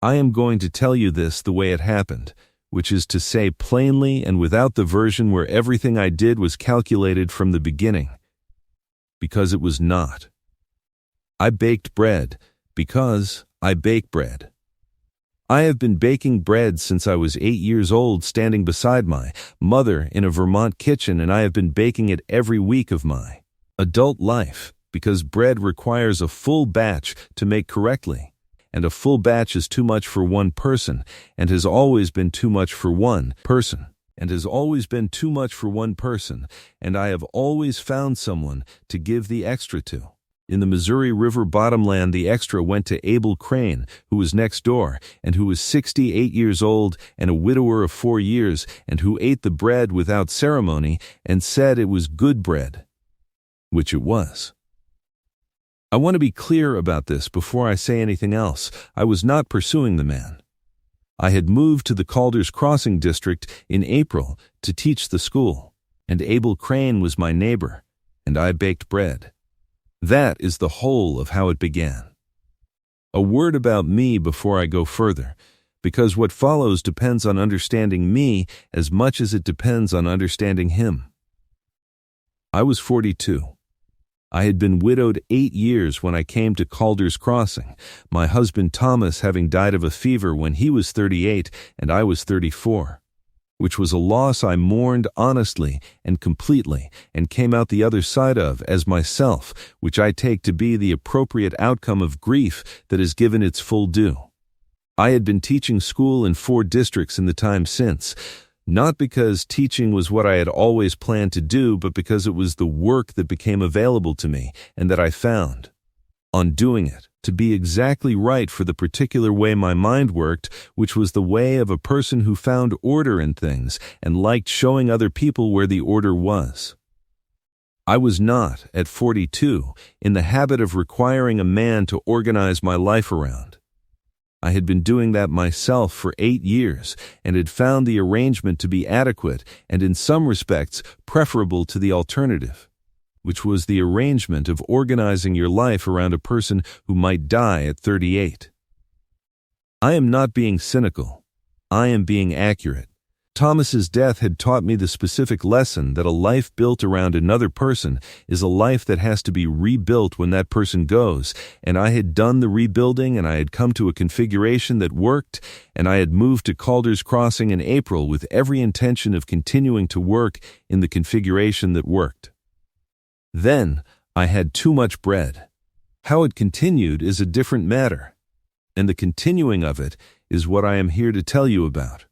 I am going to tell you this the way it happened, which is to say plainly and without the version where everything I did was calculated from the beginning. Because it was not. I baked bread because I bake bread. I have been baking bread since I was 8 years old, standing beside my mother in a Vermont kitchen, and I have been baking it every week of my adult life because bread requires a full batch to make correctly, and a full batch is too much for one person and has always been too much for one person. And I have always found someone to give the extra to. In the Missouri River bottomland, the extra went to Abel Crane, who was next door, and who was 68 years old and a widower of 4 years, and who ate the bread without ceremony and said it was good bread, which it was. I want to be clear about this before I say anything else. I was not pursuing the man. I had moved to the Calder's Crossing district in April to teach the school, and Abel Crane was my neighbor, and I baked bread. That is the whole of how it began. A word about me before I go further, because what follows depends on understanding me as much as it depends on understanding him. I was 42. I had been widowed 8 years when I came to Calder's Crossing, my husband Thomas having died of a fever when he was 38 and I was 34. Which was a loss I mourned honestly and completely and came out the other side of as myself, which I take to be the appropriate outcome of grief that is given its full due. I had been teaching school in 4 districts in the time since, not because teaching was what I had always planned to do, but because it was the work that became available to me and that I found, on doing it, to be exactly right for the particular way my mind worked, which was the way of a person who found order in things and liked showing other people where the order was. I was not, at 42, in the habit of requiring a man to organize my life around. I had been doing that myself for 8 years and had found the arrangement to be adequate and in some respects preferable to the alternative, which was the arrangement of organizing your life around a person who might die at 38. I am not being cynical. I am being accurate. Thomas's death had taught me the specific lesson that a life built around another person is a life that has to be rebuilt when that person goes, and I had done the rebuilding and I had come to a configuration that worked, and I had moved to Calder's Crossing in April with every intention of continuing to work in the configuration that worked. Then I had too much bread. How it continued is a different matter, and the continuing of it is what I am here to tell you about.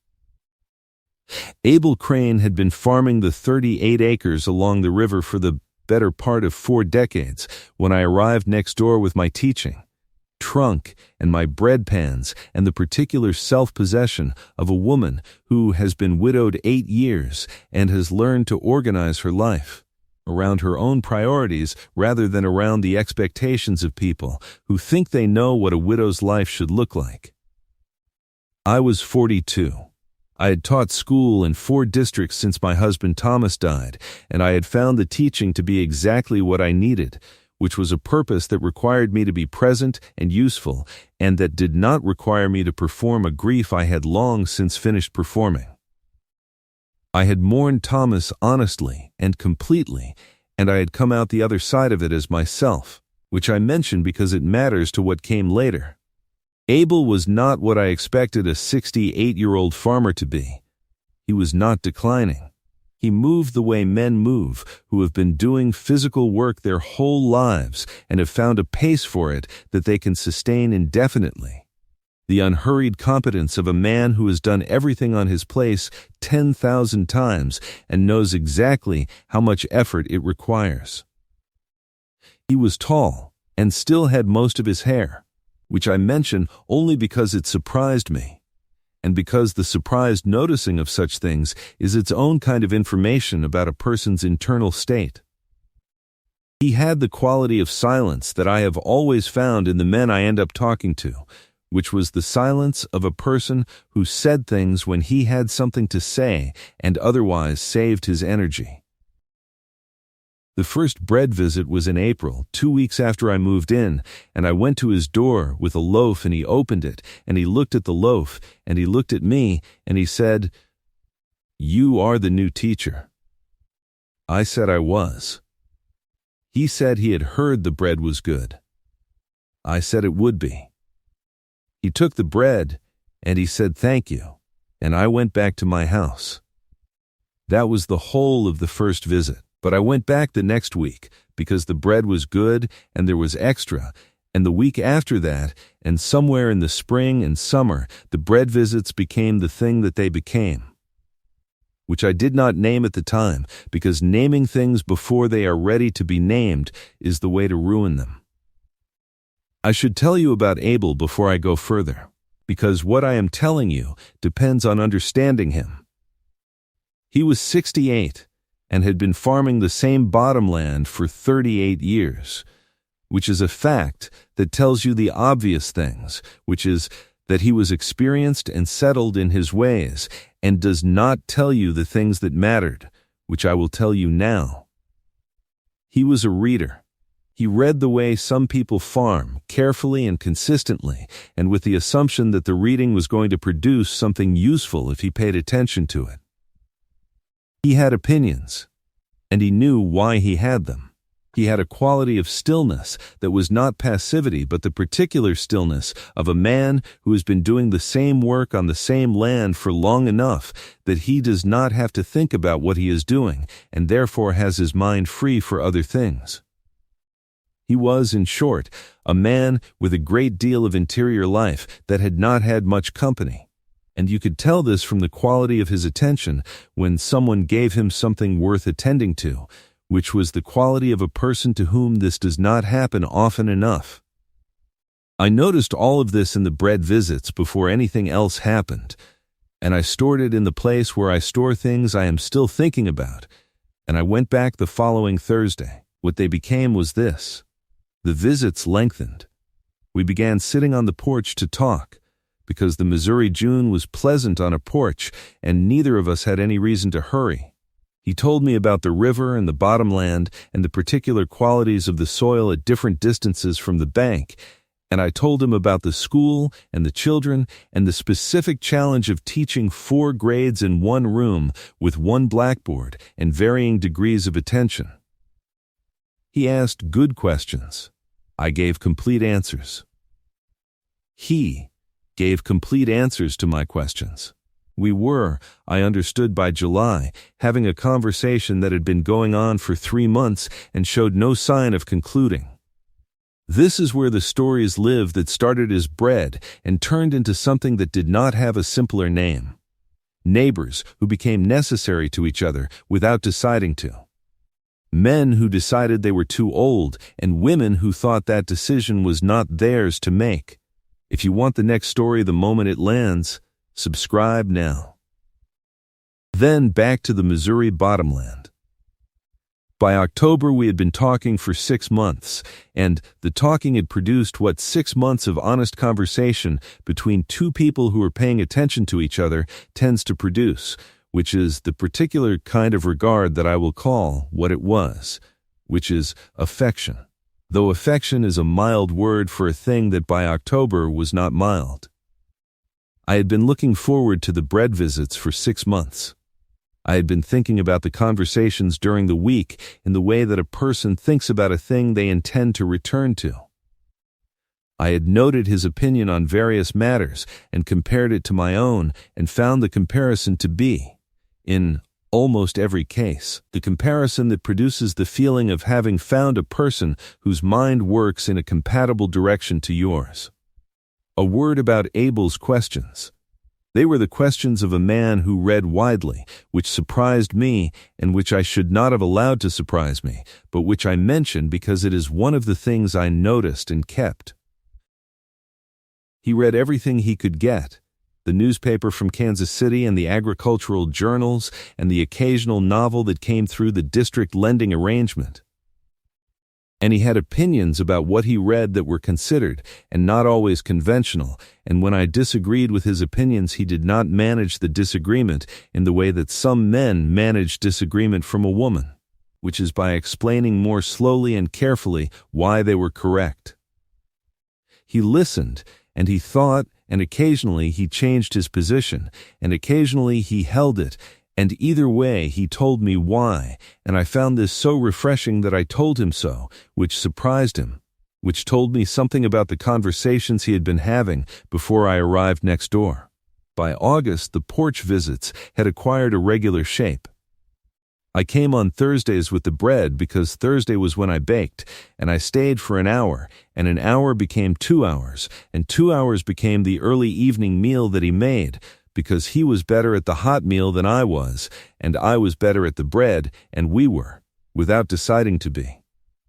Abel Crane had been farming the 38 acres along the river for the better part of 4 decades when I arrived next door with my teaching trunk and my bread pans and the particular self-possession of a woman who has been widowed 8 years and has learned to organize her life around her own priorities rather than around the expectations of people who think they know what a widow's life should look like. I was 42. I had taught school in 4 districts since my husband Thomas died, and I had found the teaching to be exactly what I needed, which was a purpose that required me to be present and useful, and that did not require me to perform a grief I had long since finished performing. I had mourned Thomas honestly and completely, and I had come out the other side of it as myself, which I mention because it matters to what came later. Abel was not what I expected a 68-year-old farmer to be. He was not declining. He moved the way men move who have been doing physical work their whole lives and have found a pace for it that they can sustain indefinitely. The unhurried competence of a man who has done everything on his place 10,000 times and knows exactly how much effort it requires. He was tall and still had most of his hair, which I mention only because it surprised me, and because the surprised noticing of such things is its own kind of information about a person's internal state. He had the quality of silence that I have always found in the men I end up talking to, which was the silence of a person who said things when he had something to say and otherwise saved his energy. The first bread visit was in April, 2 weeks after I moved in, and I went to his door with a loaf and he opened it, and he looked at the loaf, and he looked at me, and he said, "You are the new teacher." I said I was. He said he had heard the bread was good. I said it would be. He took the bread, and he said thank you, and I went back to my house. That was the whole of the first visit. But I went back the next week because the bread was good and there was extra, and the week after that, and somewhere in the spring and summer, the bread visits became the thing that they became, which I did not name at the time, because naming things before they are ready to be named is the way to ruin them. I should tell you about Abel before I go further, because what I am telling you depends on understanding him. He was 68. And had been farming the same bottomland for 38 years, which is a fact that tells you the obvious things, which is that he was experienced and settled in his ways, and does not tell you the things that mattered, which I will tell you now. He was a reader. He read the way some people farm, carefully and consistently, and with the assumption that the reading was going to produce something useful if he paid attention to it. He had opinions, and he knew why he had them. He had a quality of stillness that was not passivity, but the particular stillness of a man who has been doing the same work on the same land for long enough that he does not have to think about what he is doing, and therefore has his mind free for other things. He was, in short, a man with a great deal of interior life that had not had much company. And you could tell this from the quality of his attention when someone gave him something worth attending to, which was the quality of a person to whom this does not happen often enough. I noticed all of this in the bread visits before anything else happened, and I stored it in the place where I store things I am still thinking about, and I went back the following Thursday. What they became was this. The visits lengthened. We began sitting on the porch to talk, because the Missouri June was pleasant on a porch, and neither of us had any reason to hurry. He told me about the river and the bottomland and the particular qualities of the soil at different distances from the bank, and I told him about the school and the children and the specific challenge of teaching 4 grades in one room with one blackboard and varying degrees of attention. He asked good questions. I gave complete answers. He gave complete answers to my questions. We were, I understood by July, having a conversation that had been going on for 3 months and showed no sign of concluding. This is where the stories live that started as bread and turned into something that did not have a simpler name. Neighbors who became necessary to each other without deciding to. Men who decided they were too old, and women who thought that decision was not theirs to make. If you want the next story the moment it lands, subscribe now. Then back to the Missouri bottomland. By October we had been talking for 6 months, and the talking had produced what 6 months of honest conversation between 2 people who are paying attention to each other tends to produce, which is the particular kind of regard that I will call what it was, which is affection. Though affection is a mild word for a thing that by October was not mild. I had been looking forward to the bread visits for 6 months. I had been thinking about the conversations during the week in the way that a person thinks about a thing they intend to return to. I had noted his opinion on various matters and compared it to my own and found the comparison to be, in almost every case, the comparison that produces the feeling of having found a person whose mind works in a compatible direction to yours. A word about Abel's questions. They were the questions of a man who read widely, which surprised me and which I should not have allowed to surprise me, but which I mention because it is one of the things I noticed and kept. He read everything he could get. The newspaper from Kansas City and the agricultural journals and the occasional novel that came through the district lending arrangement. And he had opinions about what he read that were considered and not always conventional, and when I disagreed with his opinions he did not manage the disagreement in the way that some men manage disagreement from a woman. which is by explaining more slowly and carefully why they were correct. He listened, and he thought, and occasionally he changed his position, and occasionally he held it, and either way he told me why, and I found this so refreshing that I told him so, which surprised him, which told me something about the conversations he had been having before I arrived next door. By August, the porch visits had acquired a regular shape. I came on Thursdays with the bread because Thursday was when I baked, and I stayed for an hour, and an hour became 2 hours, and 2 hours became the early evening meal that he made, because he was better at the hot meal than I was, and I was better at the bread, and we were, without deciding to be,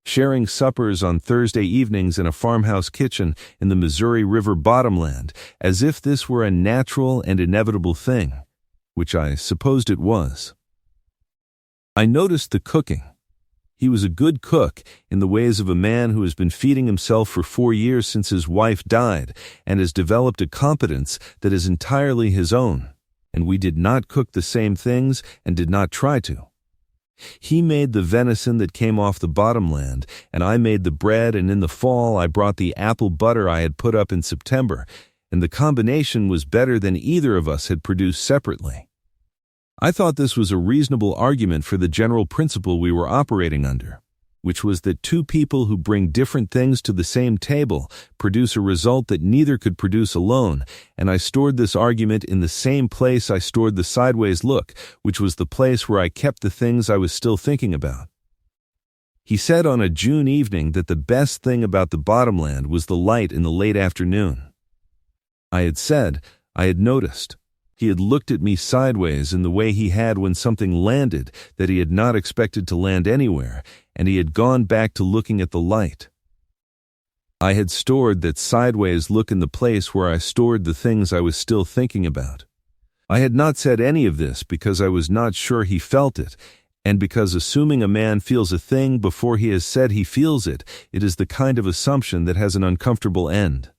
sharing suppers on Thursday evenings in a farmhouse kitchen in the Missouri River bottomland, as if this were a natural and inevitable thing, which I supposed it was. I noticed the cooking. He was a good cook in the ways of a man who has been feeding himself for 4 years since his wife died and has developed a competence that is entirely his own, and we did not cook the same things and did not try to. He made the venison that came off the bottomland, and I made the bread, and in the fall I brought the apple butter I had put up in September, and the combination was better than either of us had produced separately. I thought this was a reasonable argument for the general principle we were operating under, which was that two people who bring different things to the same table produce a result that neither could produce alone, and I stored this argument in the same place I stored the sideways look, which was the place where I kept the things I was still thinking about. He said on a June evening that the best thing about the bottomland was the light in the late afternoon. I had said, I had noticed. He had looked at me sideways in the way he had when something landed that he had not expected to land anywhere, and he had gone back to looking at the light. I had stored that sideways look in the place where I stored the things I was still thinking about. I had not said any of this because I was not sure he felt it, and because assuming a man feels a thing before he has said he feels it, it is the kind of assumption that has an uncomfortable end.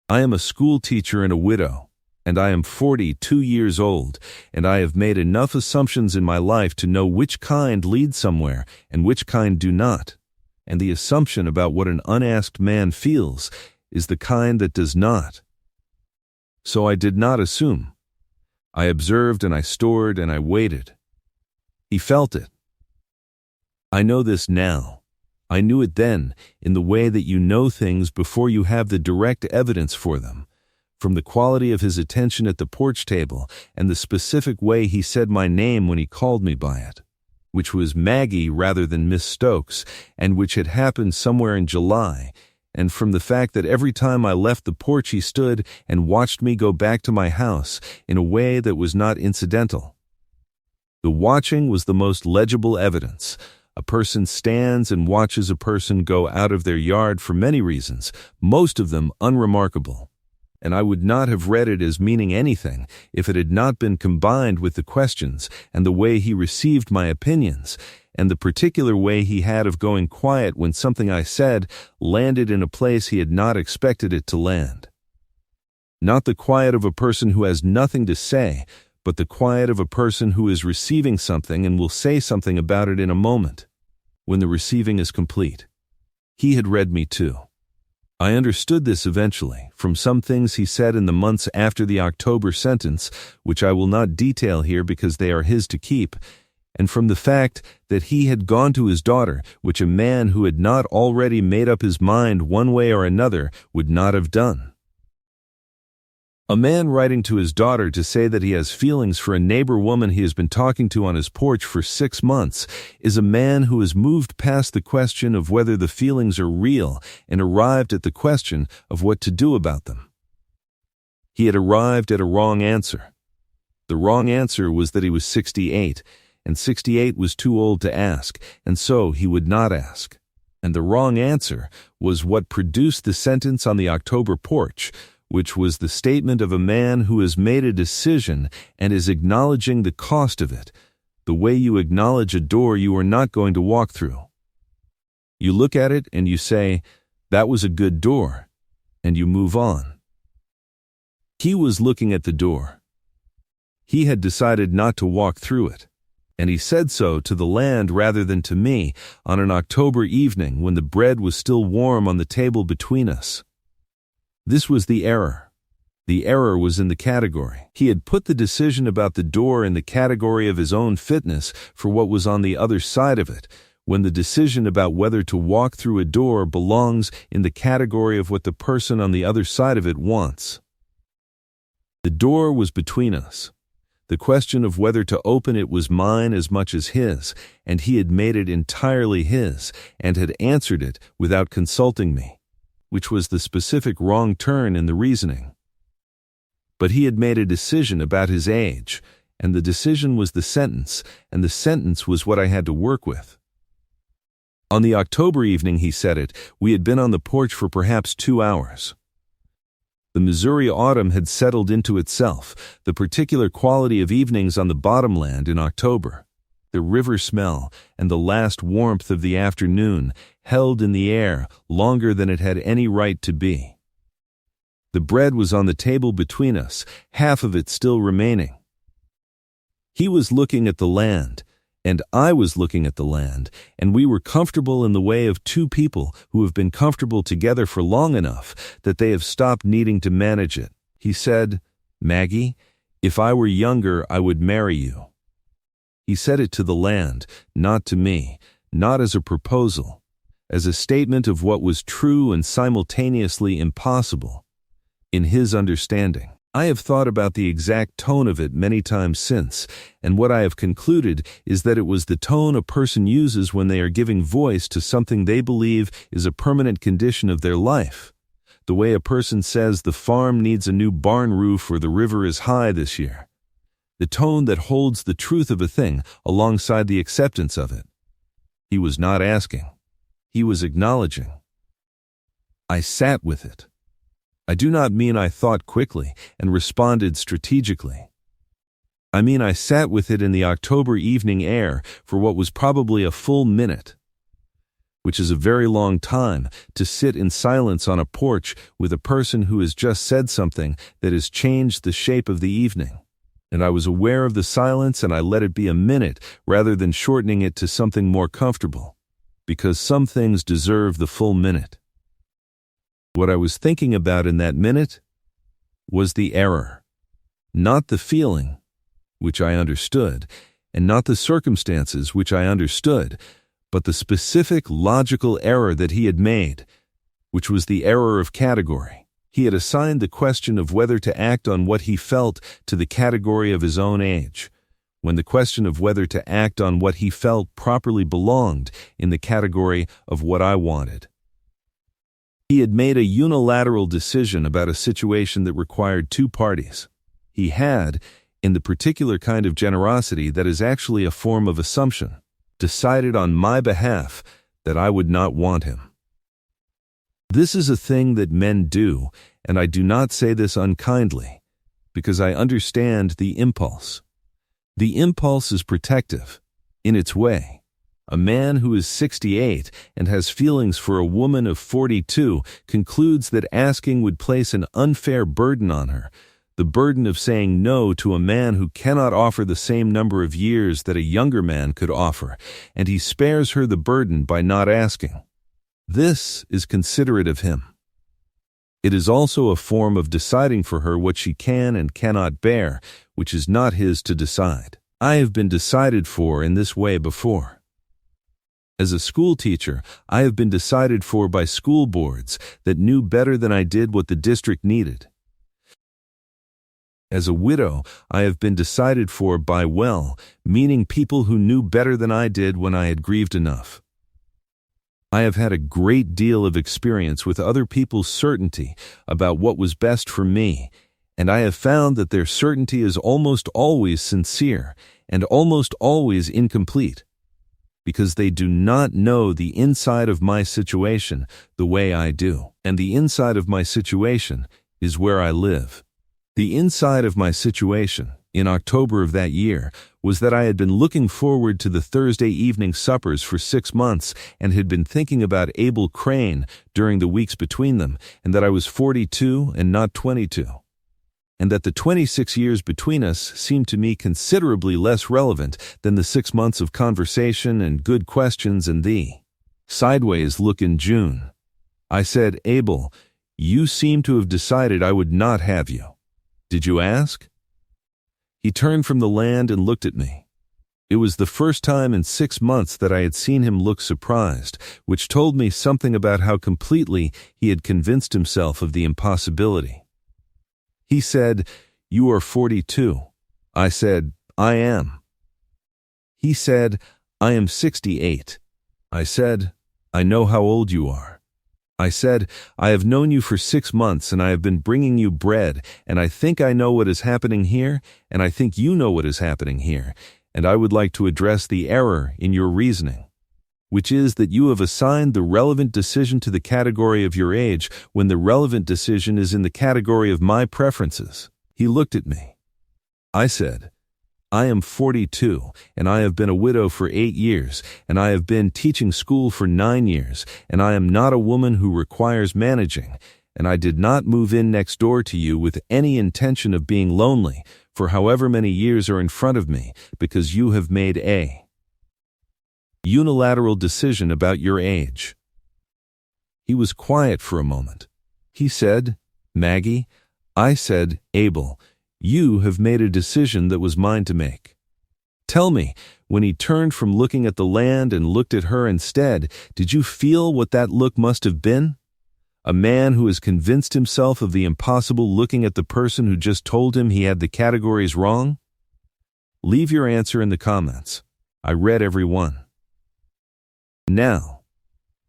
I am a schoolteacher and a widow, and I am 42 years old, and I have made enough assumptions in my life to know which kind lead somewhere and which kind do not, and the assumption about what an unasked man feels is the kind that does not. So I did not assume. I observed and I stored and I waited. He felt it. I know this now. I knew it then in the way that you know things before you have the direct evidence for them, from the quality of his attention at the porch table and the specific way he said my name when he called me by it, which was Maggie rather than Miss Stokes, and which had happened somewhere in July, and from the fact that every time I left the porch he stood and watched me go back to my house in a way that was not incidental. The watching was the most legible evidence. A person stands and watches a person go out of their yard for many reasons, most of them unremarkable. And I would not have read it as meaning anything if it had not been combined with the questions and the way he received my opinions, and the particular way he had of going quiet when something I said landed in a place he had not expected it to land. Not the quiet of a person who has nothing to say, but the quiet of a person who is receiving something and will say something about it in a moment, when the receiving is complete. He had read me too. I understood this eventually from some things he said in the months after the October sentence, which I will not detail here because they are his to keep, and from the fact that he had gone to his daughter, which a man who had not already made up his mind one way or another would not have done. A man writing to his daughter to say that he has feelings for a neighbor woman he has been talking to on his porch for 6 months is a man who has moved past the question of whether the feelings are real and arrived at the question of what to do about them. He had arrived at a wrong answer. The wrong answer was that he was 68, and 68 was too old to ask, and so he would not ask. And the wrong answer was what produced the sentence on the October porch, which was the statement of a man who has made a decision and is acknowledging the cost of it, the way you acknowledge a door you are not going to walk through. You look at it and you say, "That was a good door," and you move on. He was looking at the door. He had decided not to walk through it. And he said so to the land rather than to me on an October evening when the bread was still warm on the table between us. This was the error. The error was in the category. He had put the decision about the door in the category of his own fitness for what was on the other side of it, when the decision about whether to walk through a door belongs in the category of what the person on the other side of it wants. The door was between us. The question of whether to open it was mine as much as his, and he had made it entirely his, and had answered it without consulting me, which was the specific wrong turn in the reasoning. But he had made a decision about his age, and the decision was the sentence, and the sentence was what I had to work with. On the October evening he said it, we had been on the porch for perhaps 2 hours. The Missouri autumn had settled into itself, the particular quality of evenings on the bottomland in October. The river smell and the last warmth of the afternoon held in the air longer than it had any right to be. The bread was on the table between us, half of it still remaining. He was looking at the land, and I was looking at the land, and we were comfortable in the way of two people who have been comfortable together for long enough that they have stopped needing to manage it. He said, "Maggie, if I were younger, I would marry you." He said it to the land, not to me, not as a proposal, as a statement of what was true and simultaneously impossible, in his understanding. I have thought about the exact tone of it many times since, and what I have concluded is that it was the tone a person uses when they are giving voice to something they believe is a permanent condition of their life. The way a person says the farm needs a new barn roof or the river is high this year. The tone that holds the truth of a thing alongside the acceptance of it. He was not asking. He was acknowledging. I sat with it. I do not mean I thought quickly and responded strategically. I mean I sat with it in the October evening air for what was probably a full minute, which is a very long time to sit in silence on a porch with a person who has just said something that has changed the shape of the evening. And I was aware of the silence and I let it be a minute rather than shortening it to something more comfortable, because some things deserve the full minute. What I was thinking about in that minute was the error, not the feeling, which I understood, and not the circumstances, which I understood, but the specific logical error that he had made, which was the error of category. He had assigned the question of whether to act on what he felt to the category of his own age, when the question of whether to act on what he felt properly belonged in the category of what I wanted. He had made a unilateral decision about a situation that required two parties. He had, in the particular kind of generosity that is actually a form of assumption, decided on my behalf that I would not want him. This is a thing that men do, and I do not say this unkindly, because I understand the impulse. The impulse is protective, in its way. A man who is 68 and has feelings for a woman of 42 concludes that asking would place an unfair burden on her, the burden of saying no to a man who cannot offer the same number of years that a younger man could offer, and he spares her the burden by not asking. This is considerate of him. It is also a form of deciding for her what she can and cannot bear, which is not his to decide. I have been decided for in this way before. As a schoolteacher, I have been decided for by school boards that knew better than I did what the district needed. As a widow, I have been decided for by meaning people who knew better than I did when I had grieved enough. I have had a great deal of experience with other people's certainty about what was best for me, and I have found that their certainty is almost always sincere and almost always incomplete, because they do not know the inside of my situation the way I do. And the inside of my situation is where I live. The inside of my situation, in October of that year, was that I had been looking forward to the Thursday evening suppers for 6 months and had been thinking about Abel Crane during the weeks between them, and that I was 42 and not 22. and that the 26 years between us seemed to me considerably less relevant than the 6 months of conversation and good questions and the sideways look in June. I said, Abel, you seem to have decided I would not have you. Did you ask? He turned from the land and looked at me. It was the first time in 6 months that I had seen him look surprised, which told me something about how completely he had convinced himself of the impossibility. He said, You are 42. I said, I am. He said, I am 68. I said, I know how old you are. I said, I have known you for 6 months and I have been bringing you bread, and I think I know what is happening here, and I think you know what is happening here, and I would like to address the error in your reasoning, which is that you have assigned the relevant decision to the category of your age when the relevant decision is in the category of my preferences. He looked at me. I said, I am 42, and I have been a widow for 8 years, and I have been teaching school for 9 years, and I am not a woman who requires managing, and I did not move in next door to you with any intention of being lonely for however many years are in front of me, because you have made a unilateral decision about your age. He was quiet for a moment. He said, Maggie. I said, Abel, you have made a decision that was mine to make. Tell me, when he turned from looking at the land and looked at her instead, did you feel what that look must have been? A man who has convinced himself of the impossible looking at the person who just told him he had the categories wrong? Leave your answer in the comments. I read every one. Now,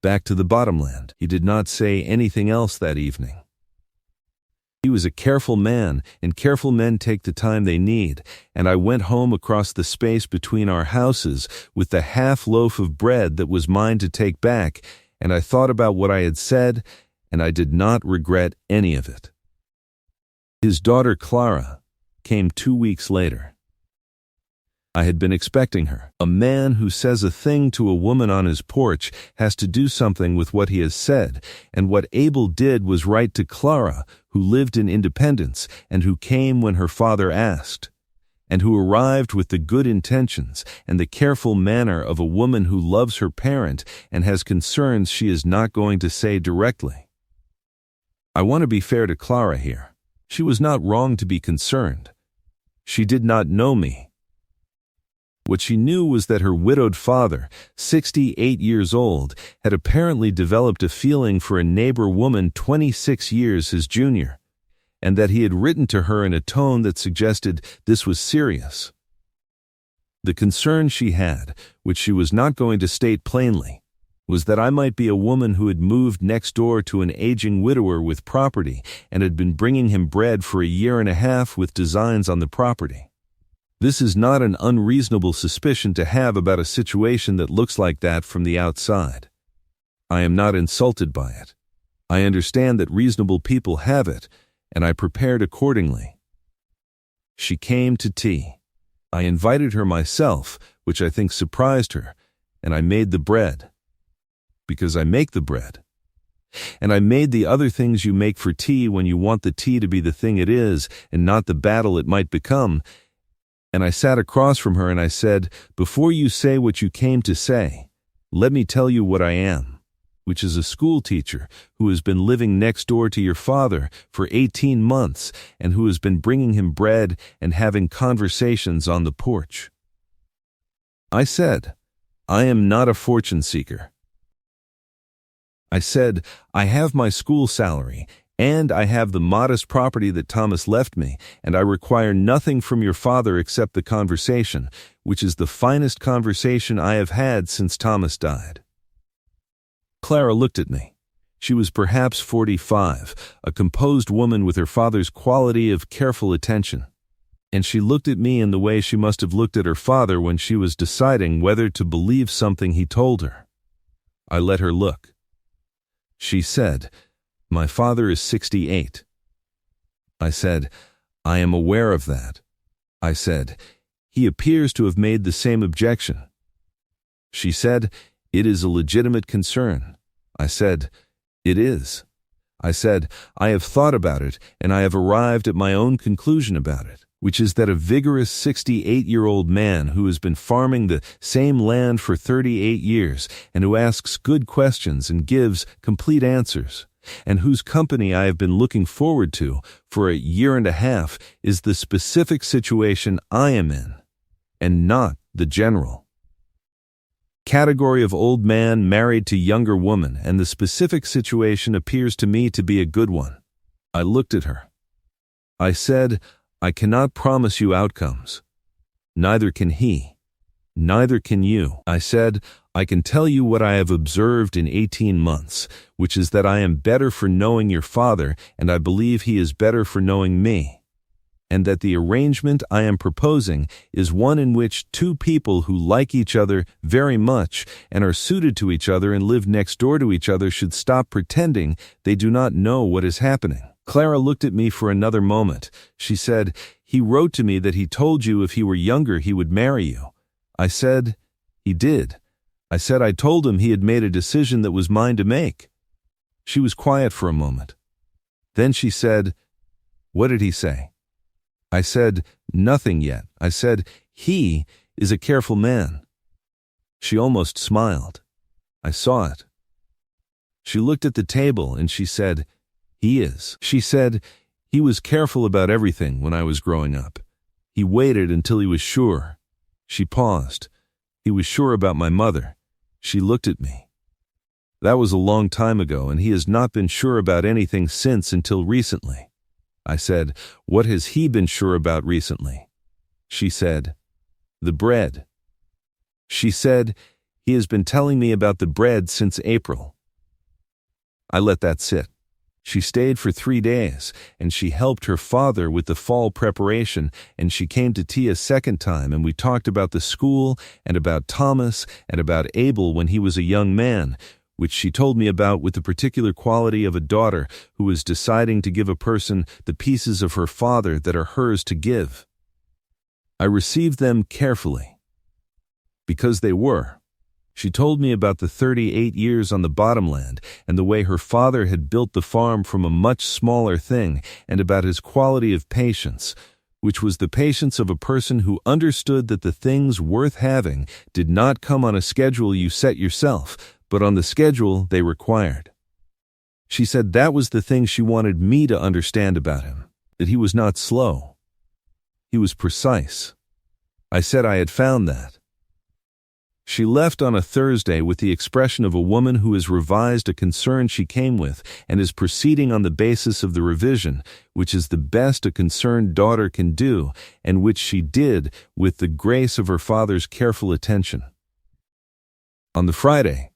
back to the bottomland. He did not say anything else that evening. He was a careful man, and careful men take the time they need, and I went home across the space between our houses with the half loaf of bread that was mine to take back, and I thought about what I had said, and I did not regret any of it. His daughter Clara came 2 weeks later. I had been expecting her. A man who says a thing to a woman on his porch has to do something with what he has said, and what Abel did was write to Clara, who lived in Independence and who came when her father asked, and who arrived with the good intentions and the careful manner of a woman who loves her parent and has concerns she is not going to say directly. I want to be fair to Clara here. She was not wrong to be concerned. She did not know me. What she knew was that her widowed father, 68 years old, had apparently developed a feeling for a neighbor woman 26 years his junior, and that he had written to her in a tone that suggested this was serious. The concern she had, which she was not going to state plainly, was that I might be a woman who had moved next door to an aging widower with property and had been bringing him bread for a year and a half with designs on the property. This is not an unreasonable suspicion to have about a situation that looks like that from the outside. I am not insulted by it. I understand that reasonable people have it, and I prepared accordingly. She came to tea. I invited her myself, which I think surprised her, and I made the bread. Because I make the bread. And I made the other things you make for tea when you want the tea to be the thing it is and not the battle it might become. And I sat across from her and I said, before you say what you came to say, let me tell you what I am, which is a schoolteacher who has been living next door to your father for 18 months and who has been bringing him bread and having conversations on the porch. I said, I am not a fortune seeker. I said, I have my school salary, and I have the modest property that Thomas left me, and I require nothing from your father except the conversation, which is the finest conversation I have had since Thomas died. Clara looked at me. She was perhaps 45, a composed woman with her father's quality of careful attention. And she looked at me in the way she must have looked at her father when she was deciding whether to believe something he told her. I let her look. She said, my father is 68. I said, I am aware of that. I said, he appears to have made the same objection. She said, it is a legitimate concern. I said, it is. I said, I have thought about it, and I have arrived at my own conclusion about it, which is that a vigorous 68-year-old man who has been farming the same land for 38 years and who asks good questions and gives complete answers, and whose company I have been looking forward to for a year and a half, is the specific situation I am in, and not the general category of old man married to younger woman, and the specific situation appears to me to be a good one. I looked at her. I said, I cannot promise you outcomes. Neither can he. Neither can you. I said, I can tell you what I have observed in 18 months, which is that I am better for knowing your father, and I believe he is better for knowing me, and that the arrangement I am proposing is one in which two people who like each other very much and are suited to each other and live next door to each other should stop pretending they do not know what is happening. Clara looked at me for another moment. She said, he wrote to me that he told you if he were younger he would marry you. I said, he did. I said I told him he had made a decision that was mine to make. She was quiet for a moment. Then she said, what did he say? I said, nothing yet. I said, he is a careful man. She almost smiled. I saw it. She looked at the table and she said, he is. She said, he was careful about everything when I was growing up. He waited until he was sure. She paused. He was sure about my mother. She looked at me. That was a long time ago, and he has not been sure about anything since until recently. I said, what has he been sure about recently? She said, the bread. She said, he has been telling me about the bread since April. I let that sit. She stayed for 3 days, and she helped her father with the fall preparation, and she came to tea a second time, and we talked about the school, and about Thomas, and about Abel when he was a young man, which she told me about with the particular quality of a daughter who is deciding to give a person the pieces of her father that are hers to give. I received them carefully, because they were. She told me about the 38 years on the bottomland and the way her father had built the farm from a much smaller thing, and about his quality of patience, which was the patience of a person who understood that the things worth having did not come on a schedule you set yourself, but on the schedule they required. She said that was the thing she wanted me to understand about him, that he was not slow. He was precise. I said I had found that. She left on a Thursday with the expression of a woman who has revised a concern she came with and is proceeding on the basis of the revision, which is the best a concerned daughter can do, and which she did with the grace of her father's careful attention. On the Friday,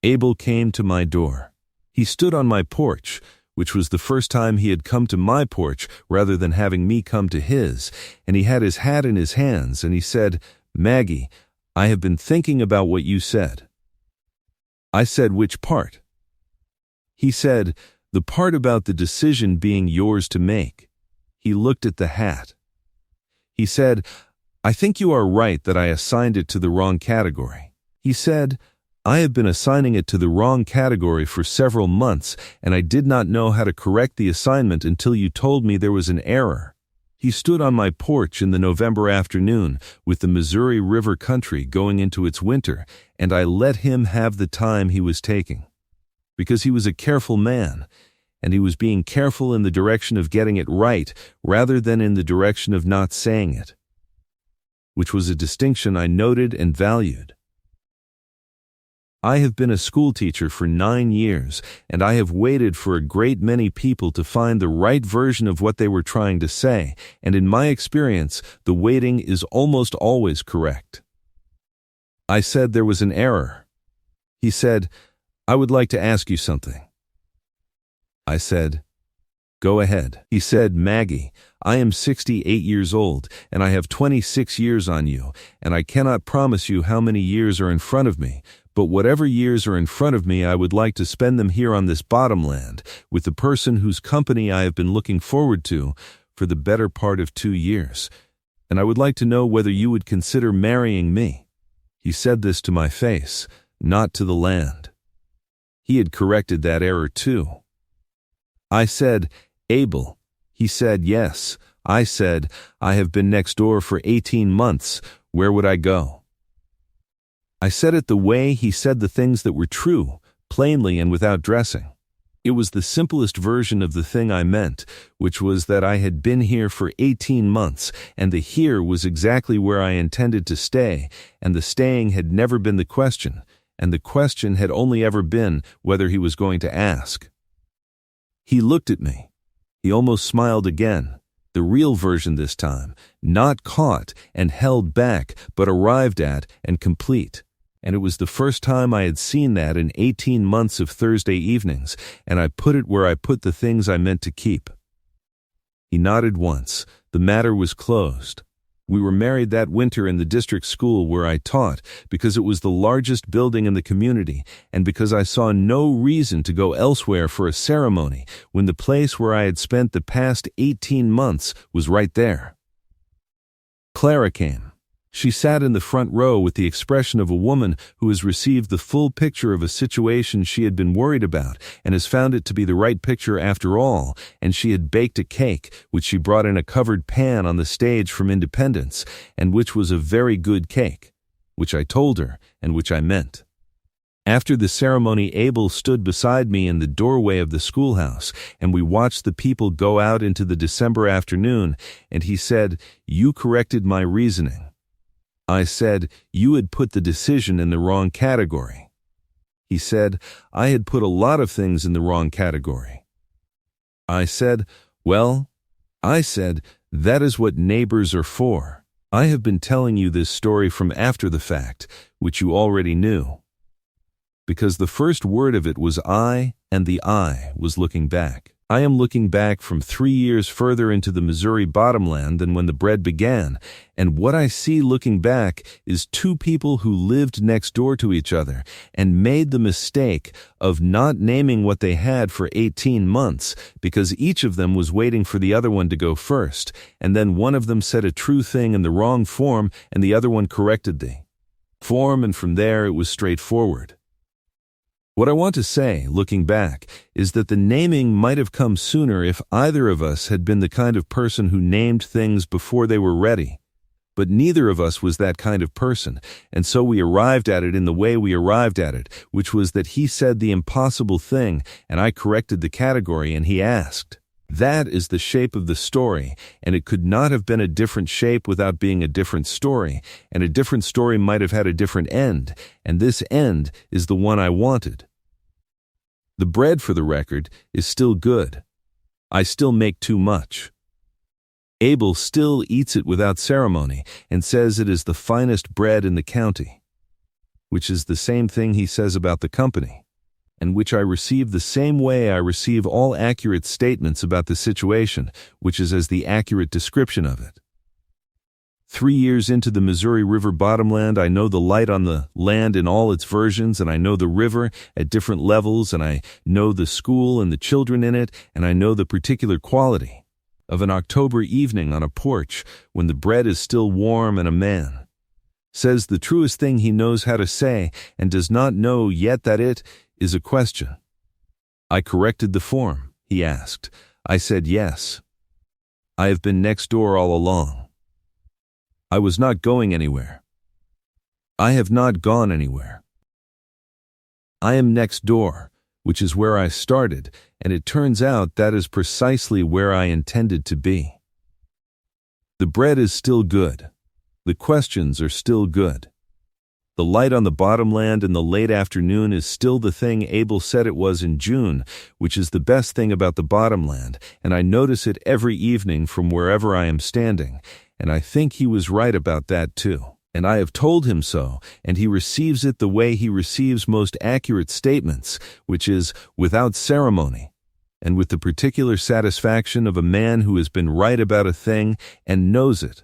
Abel came to my door. He stood on my porch, which was the first time he had come to my porch rather than having me come to his, and he had his hat in his hands, and he said, Maggie, I have been thinking about what you said. I said, which part? He said, the part about the decision being yours to make. He looked at the hat. He said, I think you are right that I assigned it to the wrong category. He said, I have been assigning it to the wrong category for several months, and I did not know how to correct the assignment until you told me there was an error. He stood on my porch in the November afternoon with the Missouri River country going into its winter, and I let him have the time he was taking. Because he was a careful man, and he was being careful in the direction of getting it right rather than in the direction of not saying it, which was a distinction I noted and valued. I have been a schoolteacher for 9 years, and I have waited for a great many people to find the right version of what they were trying to say, and in my experience, the waiting is almost always correct. I said there was an error. He said, I would like to ask you something. I said, go ahead. He said, Maggie, I am 68 years old, and I have 26 years on you, and I cannot promise you how many years are in front of me, but whatever years are in front of me, I would like to spend them here on this bottomland with the person whose company I have been looking forward to for the better part of 2 years, and I would like to know whether you would consider marrying me. He said this to my face, not to the land. He had corrected that error too. I said, Abel. He said, yes. I said, I have been next door for 18 months. Where would I go? I said it the way he said the things that were true, plainly and without dressing. It was the simplest version of the thing I meant, which was that I had been here for 18 months, and the here was exactly where I intended to stay, and the staying had never been the question, and the question had only ever been whether he was going to ask. He looked at me. He almost smiled again, the real version this time, not caught and held back, but arrived at and complete. And it was the first time I had seen that in 18 months of Thursday evenings, and I put it where I put the things I meant to keep. He nodded once. The matter was closed. We were married that winter in the district school where I taught, because it was the largest building in the community, and because I saw no reason to go elsewhere for a ceremony when the place where I had spent the past 18 months was right there. Clara came. She sat in the front row with the expression of a woman who has received the full picture of a situation she had been worried about and has found it to be the right picture after all, and she had baked a cake, which she brought in a covered pan on the stage from Independence, and which was a very good cake, which I told her and which I meant. After the ceremony, Abel stood beside me in the doorway of the schoolhouse, and we watched the people go out into the December afternoon, and he said, "You corrected my reasoning." I said, "You had put the decision in the wrong category." He said, "I had put a lot of things in the wrong category." I said, "Well," I said, "that is what neighbors are for. I have been telling you this story from after the fact, which you already knew." Because the first word of it was I, and the I was looking back. I am looking back from 3 years further into the Missouri bottomland than when the bread began, and what I see looking back is two people who lived next door to each other and made the mistake of not naming what they had for 18 months because each of them was waiting for the other one to go first, and then one of them said a true thing in the wrong form and the other one corrected the form, and from there it was straightforward. What I want to say, looking back, is that the naming might have come sooner if either of us had been the kind of person who named things before they were ready. But neither of us was that kind of person, and so we arrived at it in the way we arrived at it, which was that he said the impossible thing, and I corrected the category, and he asked. That is the shape of the story, and it could not have been a different shape without being a different story, and a different story might have had a different end, and this end is the one I wanted. The bread, for the record, is still good. I still make too much. Abel still eats it without ceremony and says it is the finest bread in the county, which is the same thing he says about the company, and which I receive the same way I receive all accurate statements about the situation, which is as the accurate description of it. 3 years into the Missouri River bottomland, I know the light on the land in all its versions, and I know the river at different levels, and I know the school and the children in it, and I know the particular quality of an October evening on a porch when the bread is still warm and a man says the truest thing he knows how to say and does not know yet that it is a question. I corrected the form, he asked. I said yes. I have been next door all along. I was not going anywhere. I have not gone anywhere. I am next door, which is where I started, and it turns out that is precisely where I intended to be. The bread is still good. The questions are still good. The light on the bottomland in the late afternoon is still the thing Abel said it was in June, which is the best thing about the bottomland, and I notice it every evening from wherever I am standing, and I think he was right about that too. And I have told him so, and he receives it the way he receives most accurate statements, which is without ceremony, and with the particular satisfaction of a man who has been right about a thing and knows it.